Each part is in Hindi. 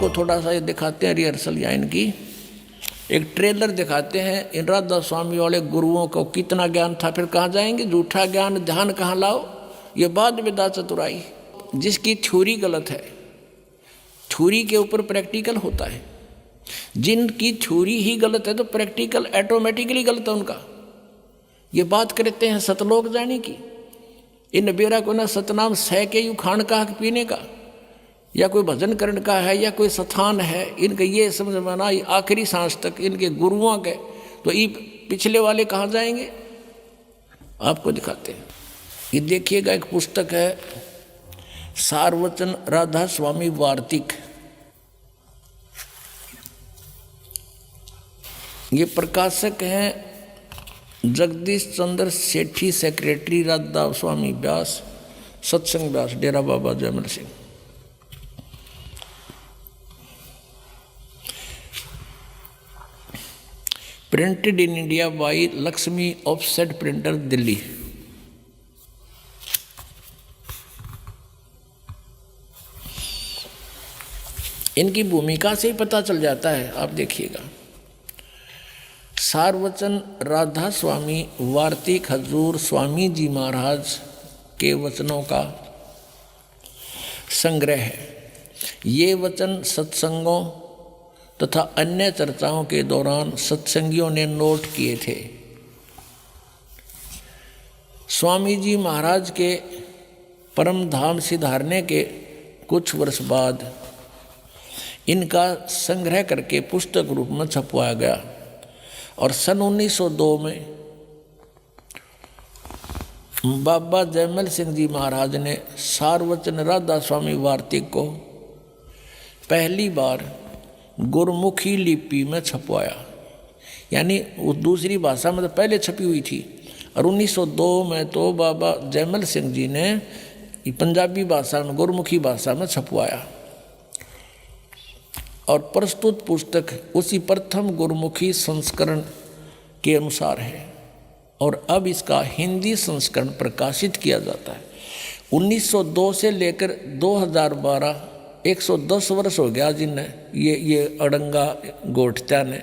आपको थोड़ा सा ये दिखाते हैं रिहर्सल या इनकी एक ट्रेलर दिखाते हैं। इन राधा स्वामी वाले गुरुओं को कितना ज्ञान था, फिर कहाँ जाएंगे, झूठा ज्ञान ध्यान कहाँ लाओ, ये बाद विदा चतुराई। जिसकी थ्योरी गलत है, थ्योरी के ऊपर प्रैक्टिकल होता है। जिनकी थ्योरी ही गलत है तो प्रैक्टिकल ऑटोमेटिकली गलत है उनका। ये बात करते हैं सतलोक जाने की, इन बेरा को ना सतनाम सह के यू खान का पीने का, या कोई भजन करण का है, या कोई स्थान है, इनका ये समझ में ना आखिरी सांस तक इनके गुरुओं के। तो ये पिछले वाले कहाँ जाएंगे, आपको दिखाते हैं। ये देखिएगा, एक पुस्तक है सारवचन राधा स्वामी वार्तिक। ये प्रकाशक हैं Jagdish Chandra Sethi, secretary Radha Swami Vyas, Satsang Vyas, Dera Baba Jaimal Singh. Printed in India by Laxmi offset printer, Delhi. इनकी भूमिका से ही पता चल जाता है, आप देखिएगा। सारवचन राधा स्वामी वार्तिक हजूर स्वामी जी महाराज के वचनों का संग्रह है। ये वचन सत्संगों तथा अन्य चर्चाओं के दौरान सत्संगियों ने नोट किए थे। स्वामी जी महाराज के परम धाम सिधारने के कुछ वर्ष बाद इनका संग्रह करके पुस्तक रूप में छपवाया गया और सन 1902 में बाबा जयमल सिंह जी महाराज ने सारवचन राधा स्वामी वार्तिक को पहली बार गुरमुखी लिपि में छपवाया। यानी वो दूसरी भाषा में तो पहले छपी हुई थी, और 1902 में तो बाबा जयमल सिंह जी ने पंजाबी भाषा में, गुरमुखी भाषा में छपवाया। और प्रस्तुत पुस्तक उसी प्रथम गुरमुखी संस्करण के अनुसार है, और अब इसका हिंदी संस्करण प्रकाशित किया जाता है। 1902 से लेकर 2012 110 वर्ष हो गया जिनने ये अड़ंगा गोठत्या ने,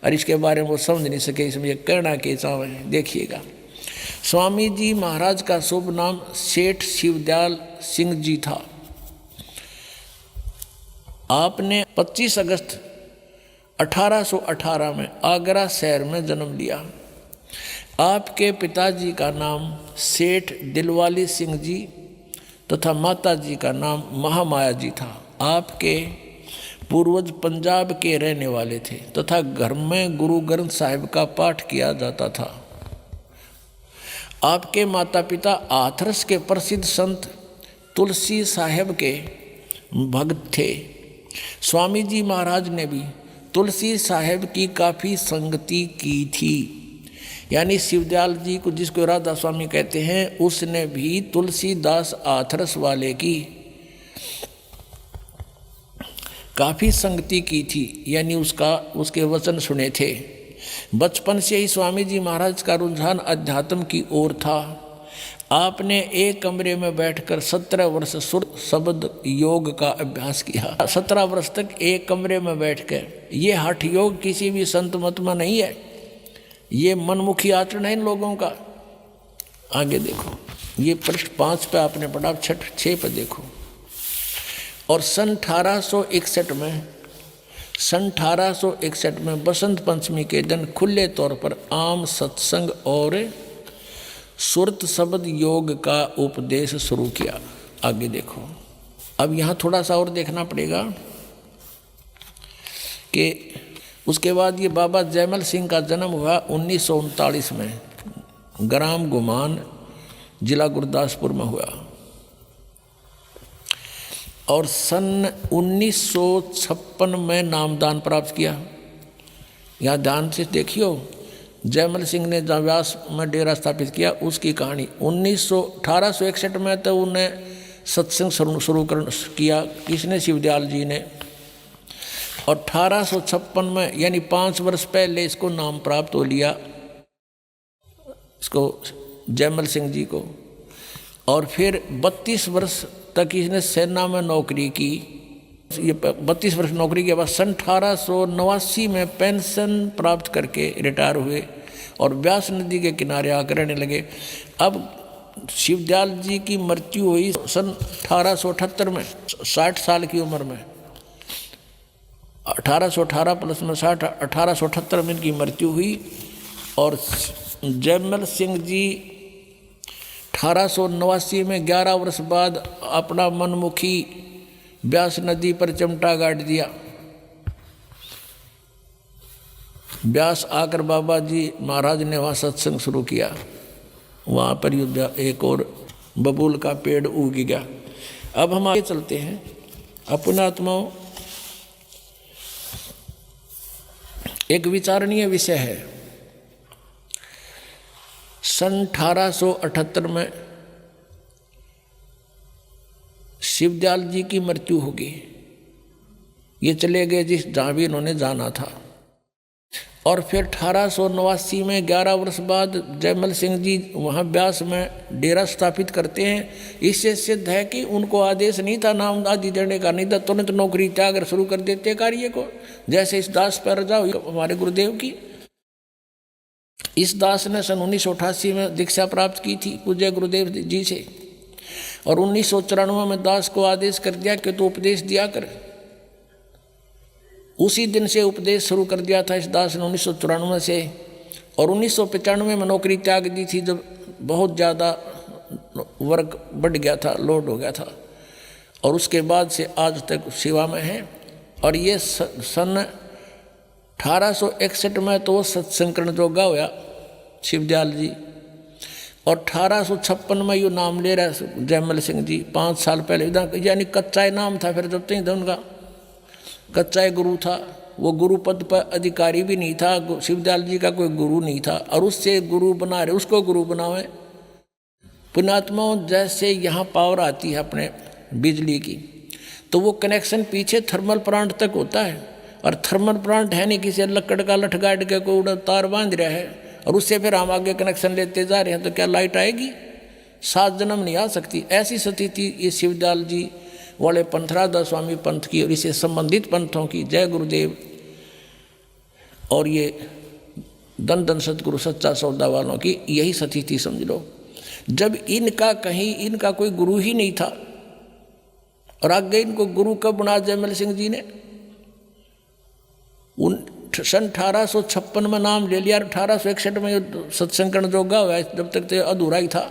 और इसके बारे में वो समझ नहीं सके, इसमें ये कहना के चाव है। देखिएगा, स्वामी जी महाराज का शुभ नाम सेठ शिवदयाल सिंह जी था। आपने 25 अगस्त 1818 में आगरा शहर में जन्म लिया। आपके पिताजी का नाम सेठ दिलवाली सिंह जी तथा माताजी का नाम महामाया जी था। आपके पूर्वज पंजाब के रहने वाले थे तथा घर में गुरु ग्रंथ साहिब का पाठ किया जाता था। आपके माता पिता हाथरस के प्रसिद्ध संत तुलसी साहेब के भक्त थे। स्वामी जी महाराज ने भी तुलसी साहेब की काफ़ी संगति की थी। यानी शिवदयाल जी को, जिसको राधा स्वामी कहते हैं, उसने भी तुलसीदास हाथरस वाले की काफ़ी संगति की थी, यानी उसके वचन सुने थे। बचपन से ही स्वामी जी महाराज का रुझान अध्यात्म की ओर था। आपने एक कमरे में बैठकर 17 वर्ष सुर शब्द योग का अभ्यास किया। 17 वर्ष तक एक कमरे में बैठकर, ये हठ योग किसी भी संत मत में नहीं है, ये मनमुखी आचरण है इन लोगों का। आगे देखो, ये पृष्ठ 5 पे आपने पढ़ा, 6 पे देखो। और सन 1861 में बसंत पंचमी के दिन खुले तौर पर आम सत्संग और सुरत शब्द योग का उपदेश शुरू किया। आगे देखो, अब यहाँ थोड़ा सा और देखना पड़ेगा कि उसके बाद ये बाबा जयमल सिंह का जन्म हुआ 1939 में, ग्राम गुमान, जिला गुरदासपुर में हुआ। और सन 1956 में नामदान प्राप्त किया। यहाँ ध्यान से देखियो, जयमल सिंह ने जहाँ व्यास में डेरा स्थापित किया उसकी कहानी। 1861 में तो उन्हें सत्संग शुरू किया, किसने, शिवदयाल जी ने। और 1856 में, यानी 5 वर्ष पहले इसको नाम प्राप्त हो लिया, इसको जयमल सिंह जी को। और फिर 32 वर्ष तक इसने सेना में नौकरी की ये 32 वर्ष नौकरी के बाद सन 1889 में पेंशन प्राप्त करके रिटायर हुए और व्यास नदी के किनारे आकर रहने लगे। अब शिवदयाल जी की मृत्यु हुई सन 1878 में, 60 साल की उम्र में। 1818 प्लस में 60, 1878 में इनकी मृत्यु हुई। और जयमल सिंह जी 1889 में 11 वर्ष बाद अपना मनमुखी व्यास नदी पर चिमटा गाड़ दिया। व्यास आकर बाबा जी महाराज ने वहाँ सत्संग शुरू किया। वहाँ पर एक और बबूल का पेड़ उग गया। अब हम आगे चलते हैं। अपने आत्माओं, एक विचारणीय विषय है। सन 1878 में शिवदयाल जी की मृत्यु होगी। ये चले गए जिस जहाँ भी इन्होंने जाना था। और फिर 1889 में 11 वर्ष बाद जयमल सिंह जी वहाँ व्यास में डेरा स्थापित करते हैं। इससे सिद्ध है कि उनको आदेश नहीं था नाम आदि देने का, नहीं था तुरंत नौकरी त्याग कर शुरू कर देते कार्य को। जैसे इस दास पर जाओ हमारे गुरुदेव की, इस दास ने सन 1988 में दीक्षा प्राप्त की थी पूज्य गुरुदेव जी से, और 1994 में दास को आदेश कर दिया कि तू उपदेश दिया कर। उसी दिन से उपदेश शुरू कर दिया था इस दास ने 1994 से। और 1995 में नौकरी त्याग दी थी जब बहुत ज़्यादा वर्क बढ़ गया था, लोड हो गया था। और उसके बाद से आज तक सेवा में है। और ये सन 1861 में तो सत्संकरण जोगा हुआ शिवदयाल जी। और 1856 में ये नाम ले रहे जयमल सिंह जी 5 साल पहले, यानी कच्चा नाम था। फिर जब तक उनका कच्चा गुरु था, वो गुरु पद पर अधिकारी भी नहीं था। शिवदयाल जी का कोई गुरु नहीं था और उससे गुरु बना रहे, उसको गुरु बनावे। पुण्यात्माओं, जैसे यहाँ पावर आती है अपने बिजली की, तो वो कनेक्शन पीछे थर्मल प्लांट तक होता है। और थर्मल प्लांट है नहीं किसी लकड़ का लठ गाड़ के कोई तार बांध रहा है और उससे फिर हम आगे कनेक्शन लेते जा रहे हैं, तो क्या लाइट आएगी? 7 जन्म नहीं आ सकती। ऐसी स्थिति ये शिवदयाल जी वाले पंथ, राधा स्वामी पंथ की और इससे संबंधित पंथों की, जय गुरुदेव, और ये दन दन सतगुरु सच्चा सौदा वालों की यही स्थिति समझ लो। जब इनका कोई गुरु ही नहीं था और आगे इनको गुरु कब बना जयमल सिंह जी ने? सन 1856 में नाम ले लिया। 1861 में सत्संकरण जोगा हुआ, जब तक तो अधूरा ही था,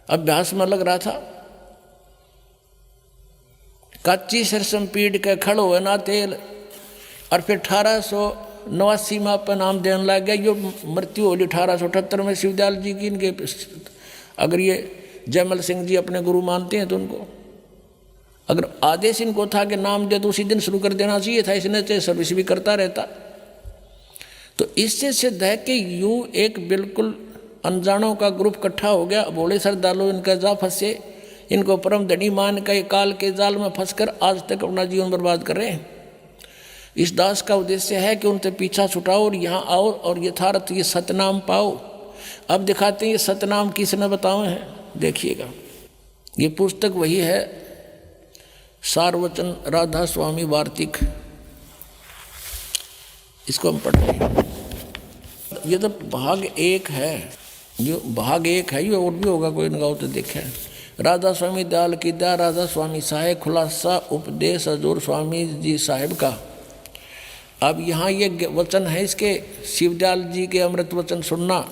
अभ्यास में लग रहा था। कच्ची सरसम पीड़ के खड़ो है ना तेल। और फिर 1889 में अपन नाम देने लग गया। यो मृत्यु होली 1878 में शिवदयाल जी की। इनके अगर ये जयमल सिंह जी अपने गुरु मानते हैं तो उनको अगर आदेश इनको था कि नाम दे तो उसी दिन शुरू कर देना चाहिए था, इसने चाहे सर्विस भी करता रहता। तो इससे सिद्ध है कि यूँ एक बिल्कुल अनजानों का ग्रुप इकट्ठा हो गया। भोले श्रद्धालु इनका जा फंसे, इनको परम धनी मान के काल के जाल में फंसकर आज तक अपना जीवन बर्बाद कर रहे हैं। इस दास का उद्देश्य है कि उनसे पीछा छुटाओ और यहाँ आओ और यथार्थ ये सतनाम पाओ। अब दिखाते हैं ये सतनाम किसने बताए हैं, देखिएगा। ये पुस्तक वही है, सारवचन राधा स्वामी वार्तिक। इसको हम पढ़ते हैं। ये तो भाग 1 है, ये भाग 1 है। ये और भी होगा कोई इनका तो देखे। राधा स्वामी दयाल की दया, राधा स्वामी साहेब, खुलासा उपदेश हजूर स्वामी जी साहेब का। अब यहाँ ये वचन है इसके, शिवदयाल जी के अमृत वचन सुनना।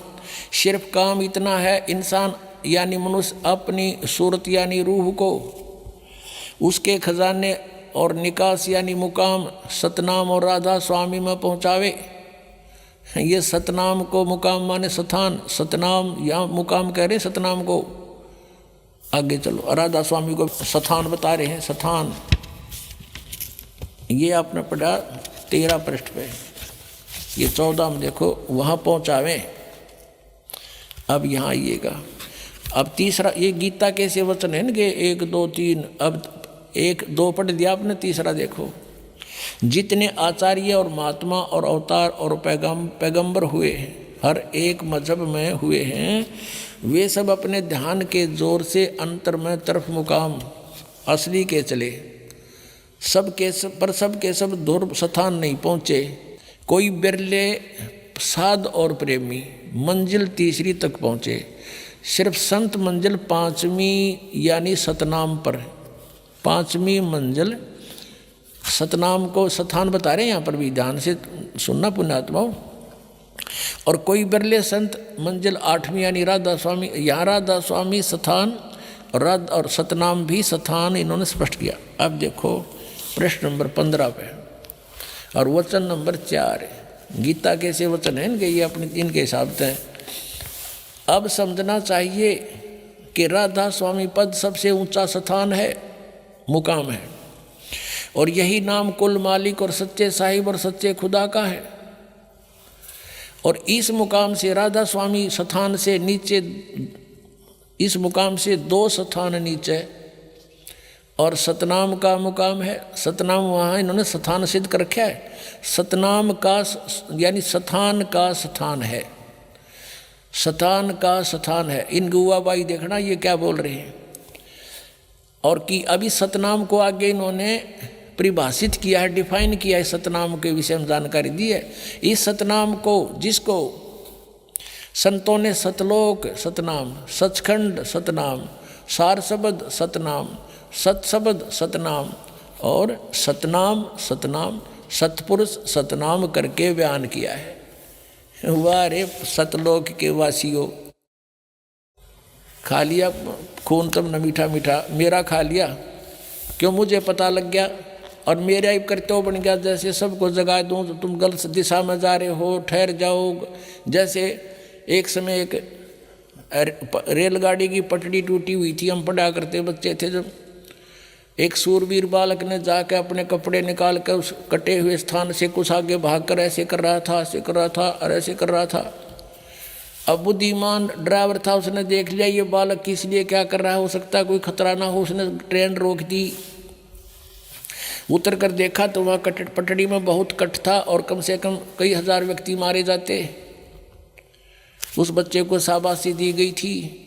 सिर्फ काम इतना है, इंसान यानी मनुष्य अपनी सूरत यानी रूह को उसके खजाने और निकास यानी मुकाम सतनाम और राधा स्वामी में पहुँचावे। ये सतनाम को मुकाम माने स्थान, सतनाम यहाँ मुकाम कह रहे सतनाम को। आगे चलो, राधा स्वामी को स्थान बता रहे हैं। स्थान ये आपने पढ़ा 13 पृष्ठ पे, ये 14 में देखो, वहाँ पहुँचावे। अब यहाँ आइएगा। अब तीसरा, ये गीता कैसे वचन है इनके 1 2 3। अब 1 2 पढ़ दिया आपने, तीसरा देखो। जितने आचार्य और महात्मा और अवतार और पैगंबर हुए हैं, हर एक मजहब में हुए हैं, वे सब अपने ध्यान के जोर से अंतर में तरफ मुकाम असली के चले। सब के सब दूर स्थान नहीं पहुँचे। कोई बिरले साध और प्रेमी मंजिल तीसरी तक पहुँचे। सिर्फ संत मंजिल पाँचवीं यानी सतनाम पर, पाँचवीं मंजिल सतनाम को स्थान बता रहे हैं यहाँ पर भी, ध्यान से सुनना पुण्यात्माओं। और कोई बिरले संत मंजिल आठवीं यानी राधा स्वामी, यहाँ राधा स्वामी स्थान और सतनाम भी स्थान इन्होंने स्पष्ट किया। अब देखो प्रश्न नंबर 15 पे और वचन नंबर 4 है। गीता कैसे वचन है इनके, ये अपने इनके हिसाब से हैं। अब समझना चाहिए कि राधा स्वामी पद सबसे ऊंचा स्थान है, मुकाम है, और यही नाम कुल मालिक और सच्चे साहिब और सच्चे खुदा का है। और इस मुकाम से राधा स्वामी स्थान से नीचे, इस मुकाम से 2 स्थान नीचे और सतनाम का मुकाम है। सतनाम वहाँ इन्होंने स्थान सिद्ध कर रखा है। सतनाम का यानी स्थान का स्थान है, स्थान का स्थान है। इन गुआबाई देखना ये क्या बोल रहे हैं। और कि अभी सतनाम को आगे इन्होंने परिभाषित किया है, डिफाइन किया है, सतनाम के विषय में जानकारी दी है। इस सतनाम को, जिसको संतों ने सतलोक सतनाम, सचखंड सतनाम, सार शब्द सतनाम, सतशब्द सतनाम और सतनाम सतनाम सतपुरुष सतनाम करके बयान किया है। वाह रे सतलोक के वासियों, खा लिया खून तुमने मीठा मीठा, मेरा खा लिया क्यों, मुझे पता लग गया और मेरा ही कर्तव्य बन गया। जैसे सबको जगा दूं तो तुम गलत दिशा में जा रहे हो, ठहर जाओ। जैसे एक समय एक रेलगाड़ी की पटड़ी टूटी हुई थी, हम पढ़ा करते बच्चे थे जब, एक सूरवीर बालक ने जाकर अपने कपड़े निकाल कर उस कटे हुए स्थान से कुछ आगे भागकर ऐसे कर रहा था, ऐसे कर रहा था और ऐसे कर रहा था। अब बुद्धिमान ड्राइवर था, उसने देख लिया ये बालक किस लिए क्या कर रहा है, हो सकता है कोई खतरा ना हो, उसने ट्रेन रोक दी। उतर कर देखा तो वहाँ पटड़ी में बहुत कट था और कम से कम कई हजार व्यक्ति मारे जाते। उस बच्चे को शाबाशी दी गई थी।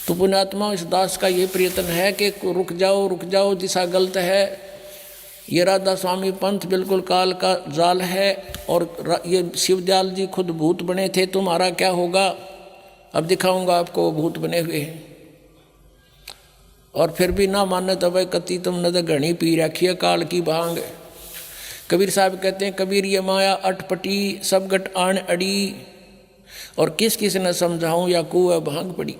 तो पुण्यात्मा इस दास का ये प्रयत्न है कि रुक जाओ, दिशा गलत है। ये राधा स्वामी पंथ बिल्कुल काल का जाल है और ये शिवदयाल जी खुद भूत बने थे, तुम्हारा क्या होगा, अब दिखाऊंगा आपको भूत बने हुए हैं। और फिर भी ना माने तो भाई कति तुमने तो घनी पी रखी है काल की भांग। कबीर साहब कहते हैं, कबीर ये माया अटपटी सब गट आन अड़ी, और किस किस ने समझाऊं या कुएं भांग पड़ी।